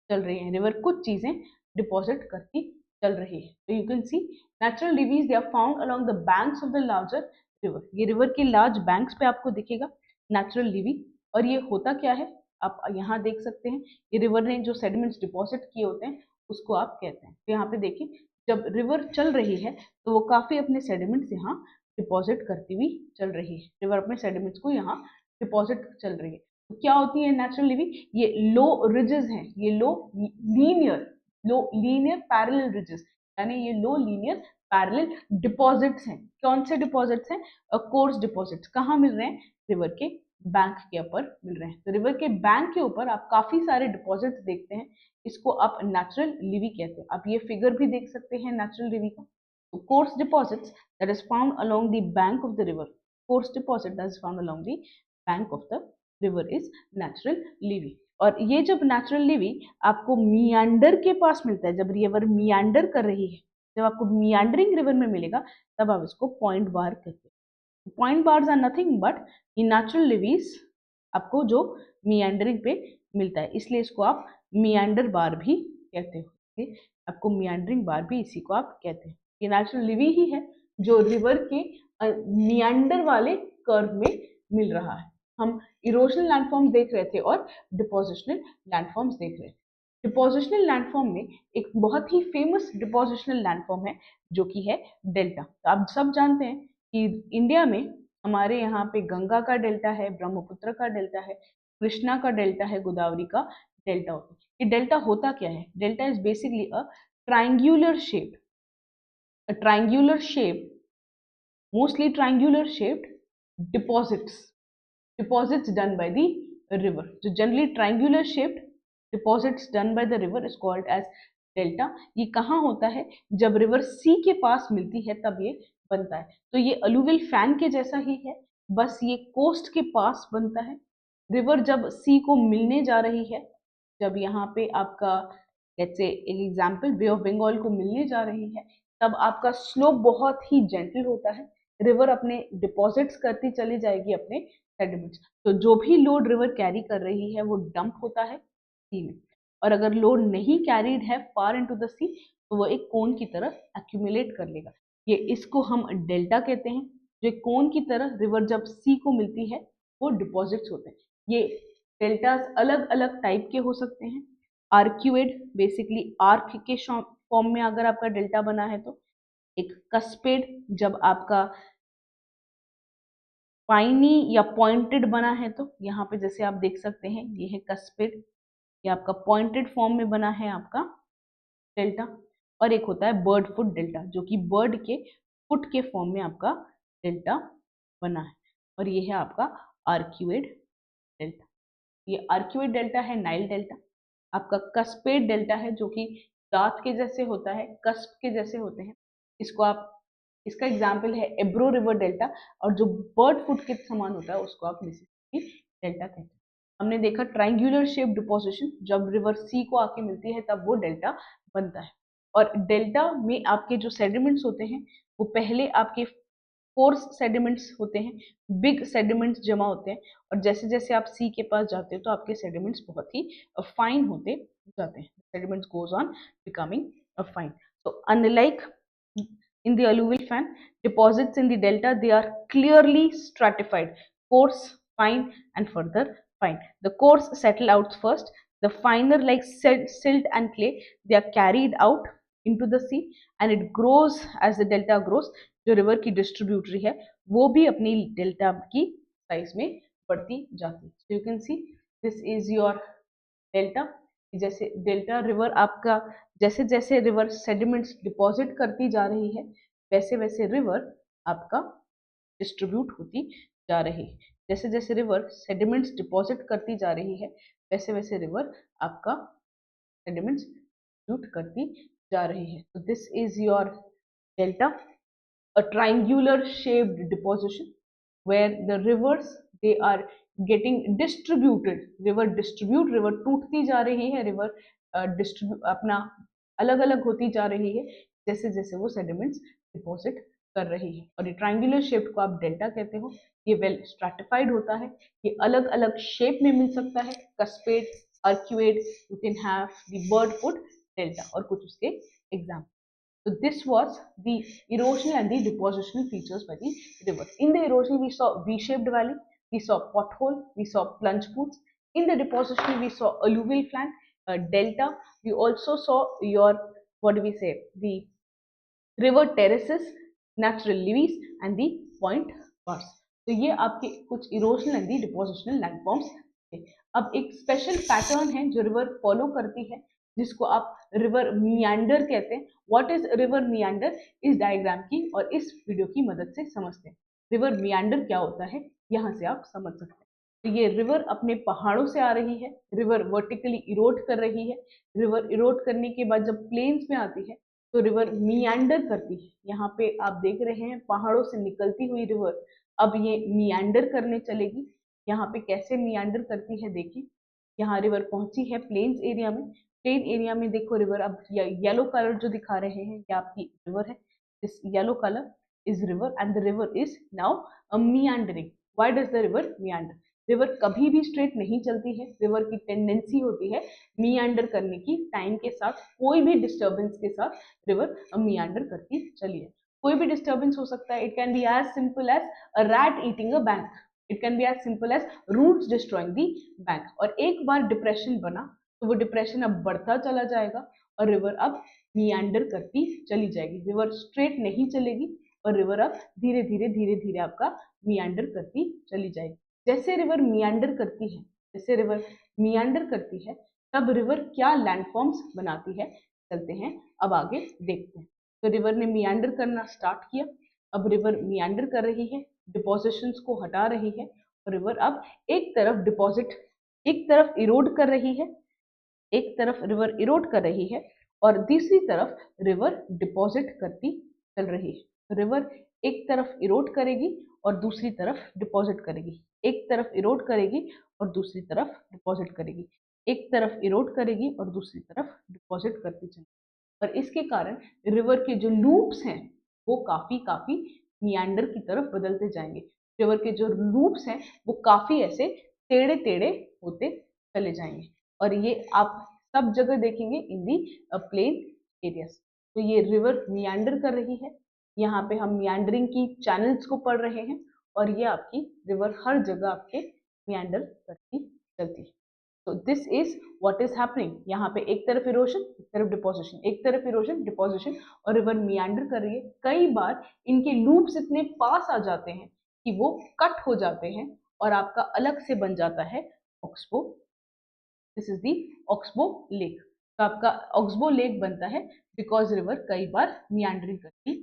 चल रही है, रिवर कुछ चीजें डिपॉजिट करती चल रही है। तो you can see natural levees, they are found along the banks of the larger river. ये रिवर के लार्ज बैंक्स पे आपको दिखेगा नेचुरल लिवी। और ये होता क्या है आप यहाँ देख सकते हैं, ये रिवर ने जो सेडिमेंट्स डिपॉजिट किए होते हैं उसको आप कहते हैं। तो यहाँ पे देखिए, जब रिवर चल रही है तो वो काफी अपने सेडिमेंट्स यहाँ डिपॉजिट करती हुई चल रही है, रिवर अपने सेडिमेंट्स को यहाँ डिपॉजिट चल रही है। तो क्या होती है नेचुरल लिवी? ये लो रिजेस हैं, ये लो लीनियर पैरेलल रिजेस, यानी ये लो लीनियर पैरेलल डिपॉजिट्स हैं। कौन से डिपॉजिट्स हैं? Course deposits. कहाँ मिल रहे हैं? रिवर के बैंक के ऊपर मिल रहे हैं। तो रिवर के बैंक के ऊपर आप काफी सारे डिपॉजिट्स देखते हैं, इसको आप नेचुरल लिवी कहते हैं। आप ये फिगर भी देख सकते हैं नेचुरल लिवी का। तो course deposits that is found along the bank of the river, course deposit that is found along the bank of the river is natural Levi. और ये जब नेचुरल लिवी आपको मियांडर के पास मिलता है, जब रिवर मियांडर कर रही है, जब आपको मियांडरिंग रिवर में मिलेगा तब आप इसको पॉइंट बार कहते हैं। Point bars are nothing but in natural levees आपको जो मियांडरिंग पे मिलता है, इसलिए इसको आप मियांडर बार भी कहते हो। आपको मियांडरिंग बार भी इसी को आप कहते हैं। ये नेचुरल लिवी ही है जो रिवर के मियांडर वाले कर्व में मिल रहा है। हम इरोजनल लैंडफॉर्म्स देख रहे थे और डिपोजिशनल लैंडफॉर्म्स देख रहे थे। डिपोजिशनल लैंडफॉर्म में एक बहुत ही फेमस डिपोजिशनल लैंडफॉर्म है जो कि है डेल्टा। तो आप सब जानते हैं कि इंडिया में हमारे यहाँ पे गंगा का डेल्टा है, ब्रह्मपुत्र का डेल्टा है, कृष्णा का डेल्टा है, गोदावरी का डेल्टा होता है। ये डेल्टा होता क्या है? Delta is basically a triangular shape, mostly triangular shaped deposits done by the river. So generally triangular shaped deposits done by the river is called as delta. ये कहाँ होता है? जब रिवर सी के पास मिलती है तब ये बनता है। तो ये अलुवियल फैन के जैसा ही है, बस ये कोस्ट के पास बनता है। रिवर जब सी को मिलने जा रही है, जब यहाँ पे आपका लेट्स से एक एग्जांपल बे ऑफ बंगाल को मिलने जा रही है, तब आपका स्लोप बहुत ही जेंटल होता है, रिवर अपने डिपॉजिट्स करती चली जाएगी अपने सेडिमेंट्स। तो जो भी लोड रिवर कैरी कर रही है वो डंप होता है सी में, और अगर लोड नहीं कैरीड है फार इनटू द सी तो वो एक कोन की तरह एक्यूमुलेट कर लेगा। ये इसको हम डेल्टा कहते हैं। जो कोन की तरह रिवर जब सी को मिलती है वो डिपॉजिट्स होते हैं। ये डेल्टास अलग अलग टाइप के हो सकते हैं। आर्क्यूएड, बेसिकली आर्क के फॉर्म में अगर आपका डेल्टा बना है तो। एक कस्पेड, जब आपका पाइनी या पॉइंटेड बना है तो। यहाँ पे जैसे आप देख सकते हैं ये है कस्पेड, ये आपका पॉइंटेड फॉर्म में बना है आपका डेल्टा। और एक होता है बर्ड फुट डेल्टा, जो कि बर्ड के फुट के फॉर्म में आपका डेल्टा बना है। और ये है आपका आर्क्यूएड डेल्टा। ये आर्क्यूएड डेल्टा है नाइल डेल्टा। आपका कस्पेड डेल्टा है जो कि दांत के जैसे होता है, कस्प के जैसे होते हैं। इसको आप, इसका एग्जाम्पल है एब्रो रिवर डेल्टा, और जो बर्ड फुट के समान होता है उसको आप मिसिसिपी डेल्टा कहते हैं। हमने देखा ट्रायंगुलर शेप डिपोजिशन, जब रिवर सी को आके मिलती है तब वो डेल्टा बनता है। और डेल्टा में आपके जो सेडिमेंट्स होते हैं वो पहले आपके कोर्स सेडिमेंट्स होते हैं, बिग सेडिमेंट्स जमा होते हैं, और जैसे जैसे आप सी के पास जाते हो तो आपके सेडिमेंट्स बहुत ही फाइन होते जाते हैं। Sediments goes on becoming fine. So unlike in the alluvial fan, deposits in the delta, they are clearly stratified: coarse, fine, and further fine. The coarse settle out first. The finer, like silt and clay, they are carried out into the sea, and it grows as the delta grows. जो river की distributary है वो भी अपनी delta की size में बढ़ती जाती है। You can see this is your delta. जैसे डेल्टा रिवर आपका, जैसे जैसे रिवर सेडिमेंट्स डिपॉजिट करती जा रही है वैसे वैसे रिवर आपका डिस्ट्रीब्यूट होती जा रही है। जैसे जैसे रिवर सेडिमेंट्स डिपॉजिट करती जा रही है वैसे वैसे रिवर आपका सेडिमेंट्स डिस्ट्रीब्यूट करती जा रही है। तो this is your delta, a triangular shaped deposition where the rivers, they are getting distributed. river distribute, river टूटती जा रही है, river distribute अपना अलग अलग होती जा रही है जैसे जैसे वो सेडिमेंट्स डिपॉजिट कर रही है। और ये ट्रायंगुलर शेप को आप डेल्टा कहते हो। ये वेल स्ट्रैटिफाइड होता है, ये अलग अलग शेप में मिल सकता है, cuspate, arcuate, you can have the bird foot delta और कुछ उसके example. So this was the erosional and the depositional features by the river. In the erosional, we saw V-shaped valley, we saw pothole, we saw plunge pools. In the depositional, we saw alluvial flank, delta. We also saw your, what do we say, the river terraces, natural levees, and the point bars. तो ये आपके कुछ इरोशनल and the depositional landforms थे। अब एक special pattern है जो river follow करती है जिसको आप रिवर मियांडर कहते हैं। व्हाट इज रिवर मियांडर, इस डायग्राम की और इस वीडियो की मदद से समझते हैं। रिवर मियांडर क्या होता है यहाँ से आप समझ सकते हैं। तो ये रिवर अपने पहाड़ों से आ रही है, रिवर वर्टिकली इरोड कर रही है, रिवर इरोड करने के बाद जब प्लेन्स में आती है तो रिवर मियांडर करती है। यहाँ पे आप देख रहे हैं पहाड़ों से निकलती हुई रिवर अब ये मियांडर करने चलेगी। यहाँ पे कैसे मियांडर करती है देखिए, यहाँ रिवर पहुंची है प्लेन्स एरिया में, प्लेन एरिया में देखो रिवर अब येलो कलर जो दिखा रहे हैं ये आपकी रिवर है। This yellow colour is river and the river is now meandering. Why does the river मियांडर? River कभी भी स्ट्रेट नहीं चलती है, रिवर की टेंडेंसी होती है मियांडर करने की। टाइम के साथ कोई भी डिस्टर्बेंस के साथ रिवर मियांडर करती चली है। कोई भी डिस्टर्बेंस हो सकता है, it can be as simple as a rat eating a bank, it can be as simple as roots destroying the bank. और एक बार डिप्रेशन बना तो वो डिप्रेशन अब बढ़ता चला जाएगा और रिवर अब मियांडर करती चली जाएगी। रिवर स्ट्रेट नहीं चलेगी और रिवर अब धीरे धीरे धीरे धीरे आपका मियांडर करती चली जाएगी। जैसे रिवर मियांडर करती है, जैसे रिवर मियांडर करती है तब रिवर क्या लैंडफॉर्म्स बनाती है, चलते हैं अब आगे देखते हैं। तो रिवर ने मियांडर करना स्टार्ट किया, अब रिवर मियांडर कर रही है, डिपोजिशंस को हटा रही है और रिवर अब एक तरफ डिपॉजिट, एक तरफ इरोड कर रही है, एक तरफ रिवर इरोड कर रही है और दूसरी तरफ रिवर डिपॉजिट करती चल रही है। रिवर एक तरफ इरोड करेगी और दूसरी तरफ डिपॉजिट करेगी, एक तरफ इरोड करेगी और दूसरी तरफ डिपॉजिट करेगी, एक तरफ इरोड करेगी और दूसरी तरफ डिपॉजिट करती चलेगी। और इसके कारण रिवर के जो लूप्स हैं वो काफी काफी मियांडर की तरफ बदलते जाएंगे। रिवर के जो लूप्स हैं वो काफी ऐसे टेढ़े टेढ़े होते चले जाएंगे और ये आप सब जगह देखेंगे इन दी प्लेन एरियाज। तो ये रिवर मियांडर कर रही है, यहाँ पे हम मियांडरिंग की चैनल्स को पढ़ रहे हैं और ये आपकी रिवर हर जगह आपके मियांडर करती चलती है। तो this is what is happening. यहाँ पे एक तरफ इरोशन, एक तरफ डिपोजिशन, एक तरफ इरोशन डिपोजिशन और रिवर मियांडर कर रही है। कई बार इनके लूप्स इतने पास आ जाते हैं कि वो कट हो जाते हैं और आपका अलग से बन जाता है oxbow. This is the oxbow lake. तो आपका ऑक्सबो लेक बनता है बिकॉज रिवर कई बार मियांडरिंग करती।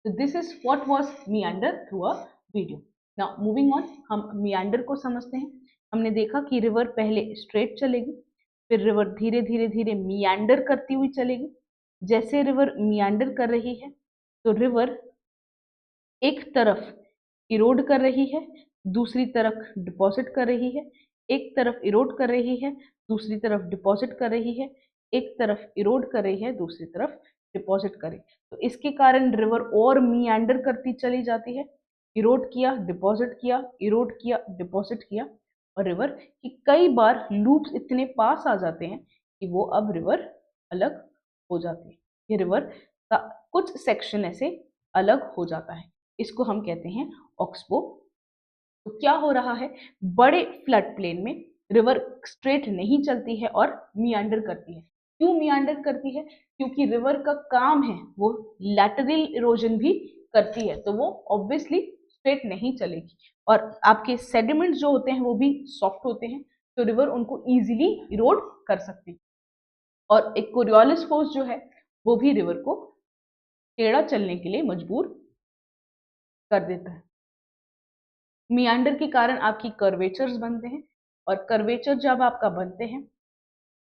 तो this is what was मियांडर through a video. Now moving on, हम मियांडर को समझते हैं। हमने देखा कि रिवर पहले स्ट्रेट चलेगी, फिर रिवर धीरे धीरे धीरे मियांडर करती हुई चलेगी। जैसे रिवर मियांडर कर रही है तो रिवर एक तरफ इरोड कर रही है, दूसरी तरफ डिपॉजिट कर रही है, एक तरफ इरोड कर रही है, दूसरी तरफ डिपॉजिट कर रही है, एक तरफ इरोड कर रही है, दूसरी तरफ डिपॉजिट कर रही है। तो इसके कारण रिवर और मियांडर करती चली जाती है। इरोड किया, डिपॉजिट किया, इरोड किया, डिपॉजिट किया, और रिवर की कई बार लूप्स इतने पास आ जाते हैं कि वो अब रिवर अलग हो जाती है। ये रिवर का कुछ सेक्शन ऐसे अलग हो जाता है, इसको हम कहते हैं ऑक्सबो। तो क्या हो रहा है, बड़े फ्लड प्लेन में रिवर स्ट्रेट नहीं चलती है और मियांडर करती है। क्यों मियांडर करती है? क्योंकि रिवर का काम है वो लैटरल इरोजन भी करती है, तो वो ऑब्वियसली स्ट्रेट नहीं चलेगी। और आपके सेडिमेंट्स जो होते हैं वो भी सॉफ्ट होते हैं, तो रिवर उनको इजीली इरोड कर सकती है। और एक कोरियोलिस फोर्स जो है वो भी रिवर को टेढ़ा चलने के लिए मजबूर कर देता है। मियांडर के कारण आपकी कर्वेचर्स बनते हैं, और कर्वेचर जब आपका बनते हैं,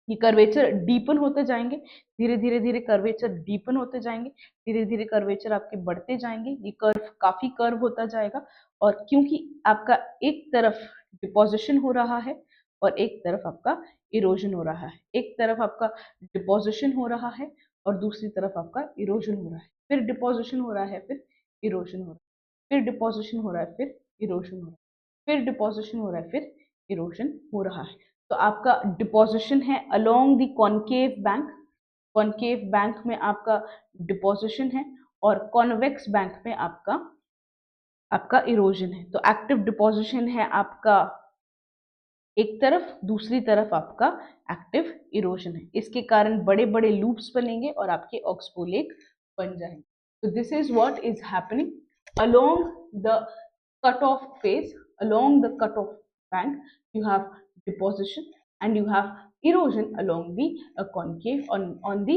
ये कर्वेचर डीपन होते जाएंगे, धीरे धीरे धीरे कर्वेचर डीपन होते जाएंगे, धीरे धीरे कर्वेचर आपके बढ़ते जाएंगे, ये कर्व काफी कर्व होता जाएगा। और क्योंकि आपका एक तरफ डिपोजिशन हो रहा है और एक तरफ आपका इरोजन हो रहा है, एक तरफ आपका डिपोजिशन हो रहा है और दूसरी तरफ आपका इरोजन हो रहा है, फिर डिपोजिशन हो रहा है, फिर इरोजन हो रहा है, फिर डिपोजिशन हो रहा है, फिर इरोजन हो रहा है, फिर डिपोजिशन हो रहा है, फिर इरोजन हो रहा है। तो आपका डिपोजिशन है along the concave bank, concave bank में आपका डिपोजिशन है, और कॉन्वेक्स बैंक में आपका आपका इरोजन है। तो एक्टिव डिपोजिशन है आपका एक तरफ, दूसरी तरफ आपका एक्टिव इरोजन है। इसके कारण बड़े बड़े लूप्स बनेंगे और आपके ऑक्सबो लेक बन जाएंगे। तो this is what is happening along the cut off face, along the cut-off bank, you have deposition and you have erosion along the concave on the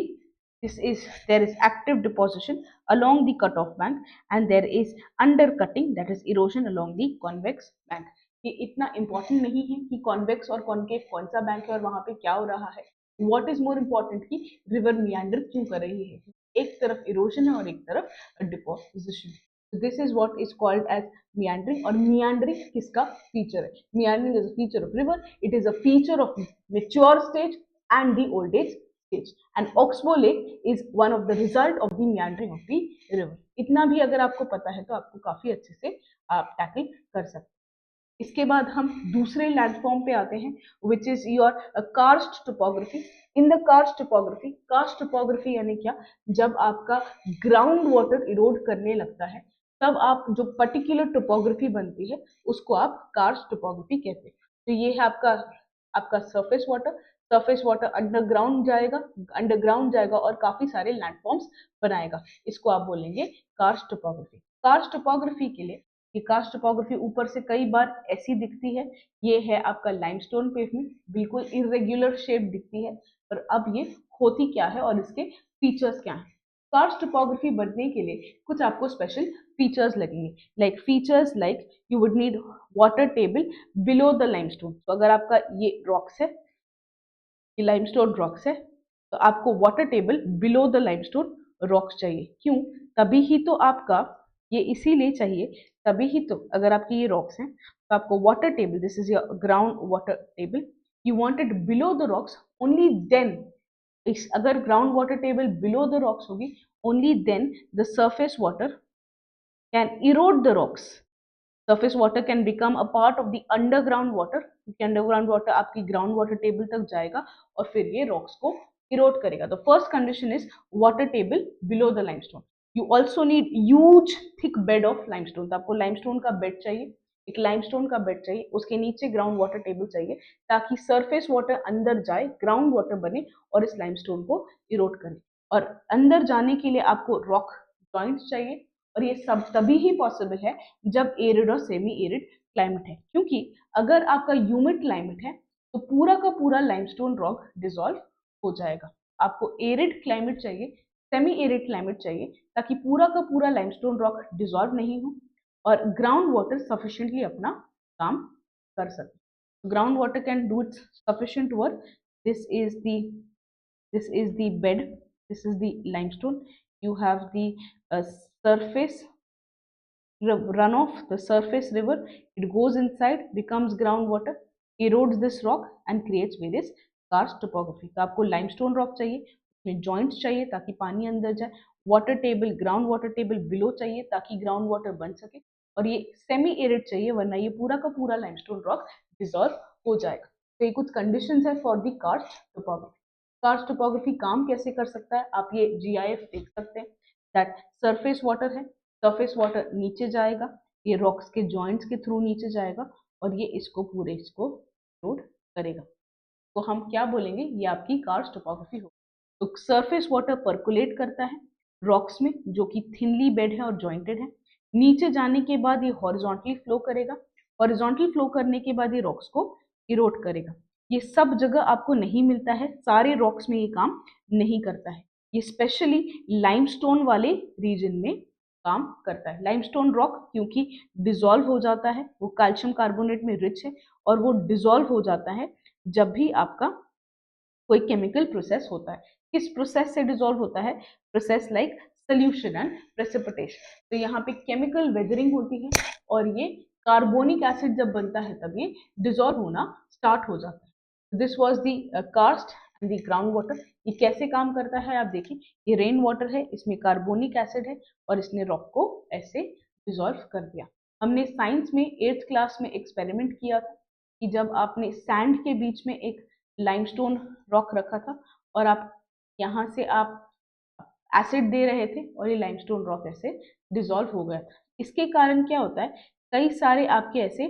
there is active deposition along the cut-off bank, and there is undercutting, that is erosion along the convex bank. ये इतना important नहीं है कि convex और concave कौन सा bank है और वहां पे क्या हो रहा है। What is more important कि river meander क्यों कर रही है, एक तरफ erosion है और एक तरफ deposition। This is what is called as meandering, और meandering किसका feature है? Meandering is a feature of river. It is a feature of mature stage and the old age stage. And Oxbow Lake is one of the result of the meandering of the river. इतना भी अगर आपको पता है तो आपको काफी अच्छे से आप टैकल कर सकते हैं। इसके बाद हम दूसरे लैंडफॉर्म पे आते हैं, which is your karst topography. In the karst topography यानी क्या, जब आपका ग्राउंड वाटर इरोड करने लगता है तब आप जो पर्टिकुलर टोपोग्राफी बनती है उसको आप कार्स्ट टोपोग्राफी कहते हैं। तो ये है आपका आपका सरफेस वाटर अंडरग्राउंड जाएगा और काफी सारे लैंडफॉर्म्स बनाएगा, इसको आप बोलेंगे कार्स्ट टोपोग्राफी। कार्स्ट टोपोग्राफी के लिए ये कार्स्ट टोपोग्राफी ऊपर से कई बार ऐसी दिखती है, ये है आपका लाइमस्टोन पेवमेंट, बिल्कुल इरेग्युलर शेप दिखती है। और अब ये होती क्या है और इसके फीचर्स क्या हैं। कार्स्ट टोपोग्राफी बनने के लिए कुछ आपको स्पेशल फीचर्स लगेंगे, features like you would need water table below the limestone. तो अगर आपका ये रॉक्स है, ये लाइमस्टोन रॉक्स है, तो आपको water table below the limestone rocks चाहिए। क्यों? तभी ही तो आपका ये इसीलिए चाहिए, तभी ही तो अगर आपके ये रॉक्स हैं तो आपको water table, this is your ground water table, you want it below the rocks, only then, अगर ground water table below the rocks होगी only then the surface water can erode the rocks, surface water can become a part of the underground water, क्योंकि underground water आपकी ground water table तक जाएगा और फिर ये rocks को इरोड करेगा। तो first condition is water table below the limestone. You also need huge thick bed of limestone, तो आपको लाइमस्टोन का बेड चाहिए, एक लाइमस्टोन का बेड चाहिए, उसके नीचे ग्राउंड वाटर टेबल चाहिए ताकि सरफेस वाटर अंदर जाए, ग्राउंड वाटर बने और इस लाइमस्टोन को इरोड करे। और अंदर जाने के लिए आपको रॉक जॉइंट्स चाहिए, और ये सब तभी ही पॉसिबल है जब एरिड और सेमी एरिड क्लाइमेट है, क्योंकि अगर आपका ह्यूमिड क्लाइमेट है तो पूरा का पूरा लाइमस्टोन रॉक डिसॉल्व हो जाएगा। आपको एरिड क्लाइमेट चाहिए, सेमी एरिड क्लाइमेट चाहिए, ताकि पूरा का पूरा लाइमस्टोन रॉक डिसॉल्व नहीं हो और ग्राउंड वाटर सफिशिएंटली अपना काम कर सके। Ground water can do it's sufficient work this is the bed, this is the limestone. You have the surface runoff, the surface river, it goes inside, becomes groundwater, erodes this rock and creates various karst topography. तो आपको limestone rock चाहिए, उसमें joints चाहिए ताकि पानी अंदर जाए, water table, ground water table below चाहिए ताकि ग्राउंड वाटर बन सके, और ये सेमी एरिड चाहिए वरना ये पूरा का पूरा लाइमस्टोन रॉक डिसॉल्व हो जाएगा। तो ये कुछ कंडीशंस है for the karst topography. Karst topography काम कैसे कर सकता है, आप ये जीआईएफ देख सकते हैं। दैट सरफेस वाटर है, सरफेस वाटर नीचे जाएगा, ये रॉक्स के जॉइंट्स के थ्रू नीचे जाएगा और ये इसको पूरे इसको लोड करेगा। तो हम क्या बोलेंगे, ये आपकी कार्स्ट टोपोग्राफी होगी। तो सरफेस वाटर परकुलेट करता है रॉक्स में जो कि थिनली बेड है और जॉइंटेड है, नीचे जाने के बाद ये हॉरिजॉन्टली फ्लो करेगा, हॉरिजॉन्टल फ्लो करने के बाद ये रॉक्स को इरोड करेगा। ये सब जगह आपको नहीं मिलता है, सारे रॉक्स में ये काम नहीं करता है, ये स्पेशली लाइमस्टोन वाले रीजन में काम करता है। लाइमस्टोन रॉक क्योंकि डिसॉल्व हो जाता है, वो कैल्शियम कार्बोनेट में रिच है और वो डिसॉल्व हो जाता है जब भी आपका कोई केमिकल प्रोसेस होता है। किस प्रोसेस से डिसॉल्व होता है, process like solution and precipitation. तो यहाँ पे केमिकल वेदरिंग होती है और ये कार्बोनिक एसिड जब बनता है तब ये डिसॉल्व होना स्टार्ट हो जाता है। This was the karst and the ground water. ये कैसे काम करता है आप देखिए, ये रेन वाटर है, इसमें कार्बोनिक एसिड है और इसने रॉक को ऐसे डिसॉल्व कर दिया। हमने साइंस में 8th क्लास में एक्सपेरिमेंट किया था कि जब आपने सैंड के बीच में एक लाइमस्टोन रॉक रखा था और आप यहाँ से आप एसिड दे रहे थे और ये लाइमस्टोन रॉक ऐसे डिसॉल्व हो गया था। इसके कारण क्या होता है, कई सारे आपके ऐसे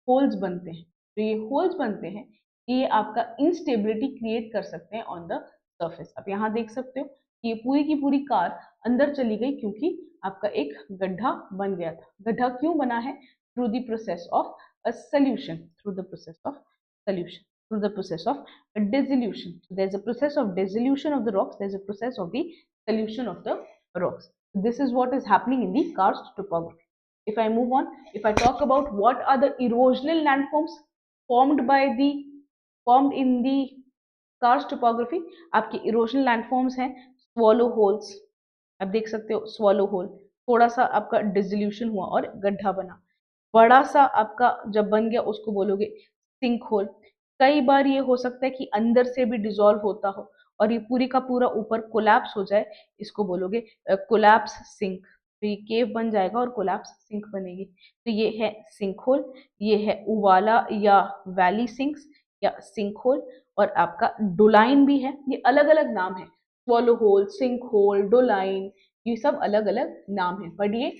होल्स बनते हैं। तो ये होल्स बनते हैं, ये आपका इंस्टेबिलिटी क्रिएट कर सकते हैं ऑन द सरफेस। आप यहाँ देख सकते हो कि ये पूरी की पूरी कार अंदर चली गई क्योंकि आपका एक गड्ढा बन गया था। गड्ढा क्यों बना है, through the process of a solution, through the process of solution, through the process of dissolution. So there's a process of dissolution of the rocks, there's a process of the solution of the rocks. So this is what is happening in the karst topography. If I move on, if I talk about what are the erosional landforms formed in the karst topography, आपके erosional landforms हैं swallow holes, आप देख सकते हो swallow hole, थोड़ा सा आपका dissolution हुआ और गड्ढा बना, बड़ा सा आपका जब बन गया उसको बोलोगे सिंक होल। कई बार ये हो सकता है कि अंदर से भी डिसॉल्व होता हो और ये पूरी का पूरा ऊपर कोलैप्स हो जाए, इसको बोलोगे कोलैप्स सिंक। तो ये केव बन जाएगा और कोलैप्स सिंक बनेगी। तो ये है सिंक होल, ये है उवाला या वैली सिंक्स या सिंक होल, और आपका डोलाइन भी है। ये अलग अलग नाम है, swallow hole, sinkhole, doline, ये सब अलग अलग नाम है, बट ये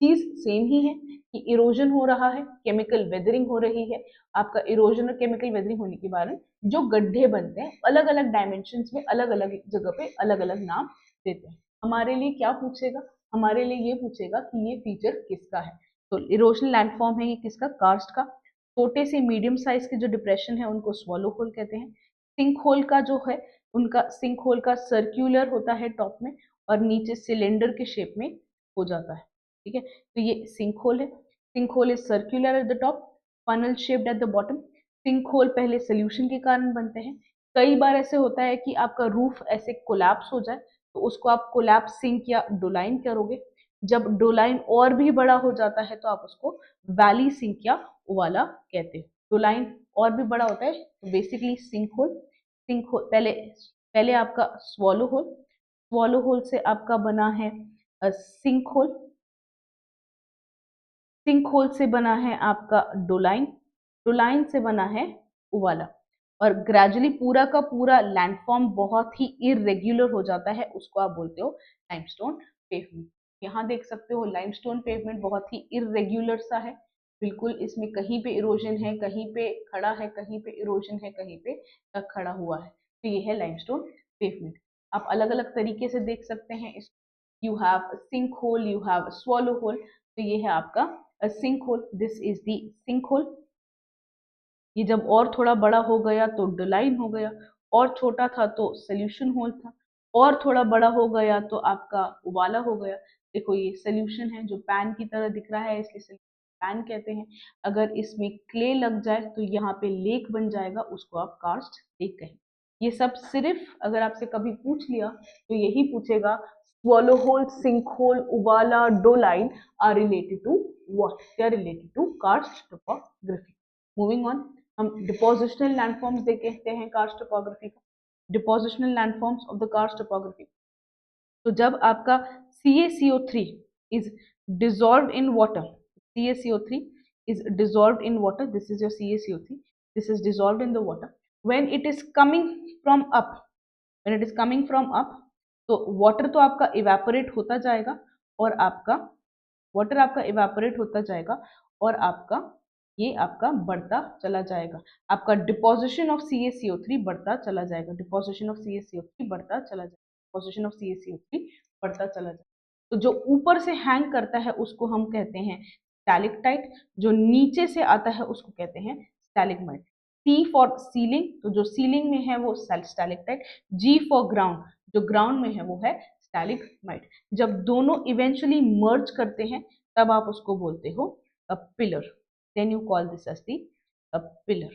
चीज सेम ही है कि इरोजन हो रहा है, केमिकल वेदरिंग हो रही है। आपका इरोजन और केमिकल वेदरिंग होने के कारण जो गड्ढे बनते हैं अलग अलग डायमेंशंस में, अलग अलग जगह पे अलग अलग नाम देते हैं। हमारे लिए क्या पूछेगा, हमारे लिए ये पूछेगा कि ये फीचर किसका है। तो इरोजनल लैंडफॉर्म है ये किसका, कार्स्ट का। छोटे से मीडियम साइज के जो डिप्रेशन है उनको स्वॉलो होल कहते हैं। सिंक होल का जो है, उनका सिंक होल का सर्क्यूलर होता है टॉप में और नीचे सिलेंडर के शेप में हो जाता है, ठीक है। तो ये सिंक होल है, sinkhole is circular at the top, funnel shaped at the bottom. Sinkhole पहले सोल्यूशन के कारण बनते हैं। कई बार ऐसे होता है कि आपका रूफ ऐसे कोलैप्स हो जाए तो उसको आप कोलैप्स सिंक या डोलाइन करोगे। जब डोलाइन और भी बड़ा हो जाता है तो आप उसको वैली सिंक या उवाला कहते हैं। डोलाइन और भी बड़ा होता है तो basically sinkhole, sinkhole पहले पहले आपका स्वॉलो होल, स्वॉलो होल से आपका बना है सिंक होल, सिंक होल से बना है आपका डोलाइन, डोलाइन से बना है उवाला, और ग्रेजुअली पूरा का पूरा लैंडफॉर्म बहुत ही इरेग्युलर हो जाता है, उसको आप बोलते हो लाइमस्टोन पेवमेंट। यहाँ देख सकते हो लाइमस्टोन पेवमेंट बहुत ही इरेग्युलर सा है, बिल्कुल इसमें कहीं पे इरोजन है, कहीं पे खड़ा है, कहीं पे इरोजन है, कहीं पे खड़ा हुआ है। तो ये है लाइमस्टोन पेवमेंट। आप अलग अलग तरीके से देख सकते हैं इस, you have sinkhole, you have swallow hole. तो ये है आपका sinkhole, this is the sinkhole. ये जब और थोड़ा बड़ा हो गया तो डोलाइन हो गया, और छोटा था तो सोल्यूशन होल था, और थोड़ा बड़ा हो गया तो आपका उबाला हो गया। देखो ये सोल्यूशन है जो पैन की तरह दिख रहा है, इसलिए पैन कहते हैं। अगर इसमें क्ले लग जाए तो यहाँ पे लेक बन जाएगा, उसको आप कार्स्ट लेक कहेंगे। ये सब सिर्फ अगर आपसे कभी पूछ लिया तो यही पूछेगा swallow hole, sinkhole, uvala, doline are related to what? They are related to karst topography. Moving on, हम depositional landforms देखते हैं karst topography का. Depositional landforms of the karst topography. तो जब आपका CaCO3 is dissolved in water, CaCO3 is dissolved in water, this is your CaCO3, this is dissolved in the water. When it is coming from up, when it is coming from up, तो water तो आपका evaporate होता जाएगा और आपका water आपका evaporate होता जाएगा और आपका ये आपका बढ़ता चला जाएगा, आपका डिपोजिशन ऑफ CaCO3 बढ़ता चला जाएगा, डिपोजिशन ऑफ CaCO3 बढ़ता चला जाएगा, डिपोजिशन ऑफ CaCO3 बढ़ता चला जाएगा. तो जो ऊपर से हैंग करता है उसको हम कहते हैं स्टैलिक्टाइट, जो नीचे से आता है उसको कहते हैं स्टैलिग्माइट. C फॉर सीलिंग, तो जो सीलिंग में है वो स्टैलिक्टाइट. G फॉर ग्राउंड, जो ग्राउंड में है वो है स्टैलिग्माइट. जब दोनों इवेंचुअली मर्ज करते हैं तब आप उसको बोलते हो a pillar. Then you call this as the a pillar.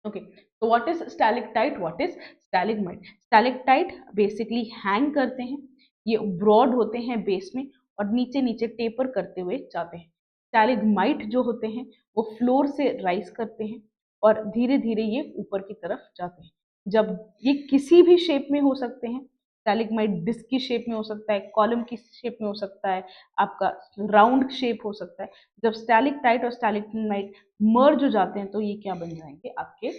Okay, so what is stalactite, what is stalagmite? Stalactite basically hang करते हैं, ये ब्रॉड होते हैं बेस में और नीचे नीचे टेपर करते हुए जाते हैं. स्टैलिग्माइट जो होते हैं वो फ्लोर से राइज करते हैं और धीरे धीरे ये ऊपर की तरफ जाते हैं. जब ये किसी भी शेप में हो सकते हैं, स्टैलिग्माइट डिस्क की शेप में हो सकता है, कॉलम की शेप में हो सकता है, आपका राउंड शेप हो सकता है. जब स्टैलिक्टाइट और स्टैलिग्माइट मर्ज हो जाते हैं तो ये क्या बन जाएंगे? आपके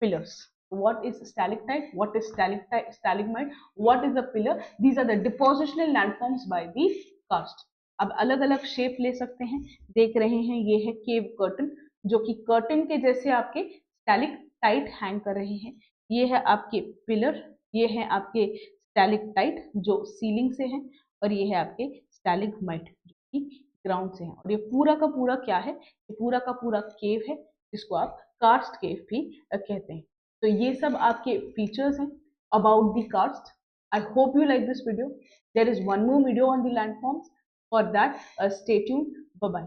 pillars. What is stalactite? What is stalagmite? What is a pillar? These are the depositional landforms by the karst. अब अलग अलग शेप ले सकते हैं. देख रहे हैं ये है केव कर्टन, जो कि कर्टन के जैसे आपके स्टैलिक्टाइट हैंग कर रहे हैं. ये है आपके पिलर, ये है आपके स्टैलिक्टाइट जो सीलिंग से हैं और ये है आपके स्टैलिग्माइट जो कि ग्राउंड से हैं. और ये पूरा का पूरा क्या है? ये पूरा का पूरा केव है जिसको आप कार्स्ट केव भी कहते हैं. तो ये सब आपके फीचर्स हैं about the karst. I hope you like this video. There is one more video on the landforms. For that stay tuned. Bye bye.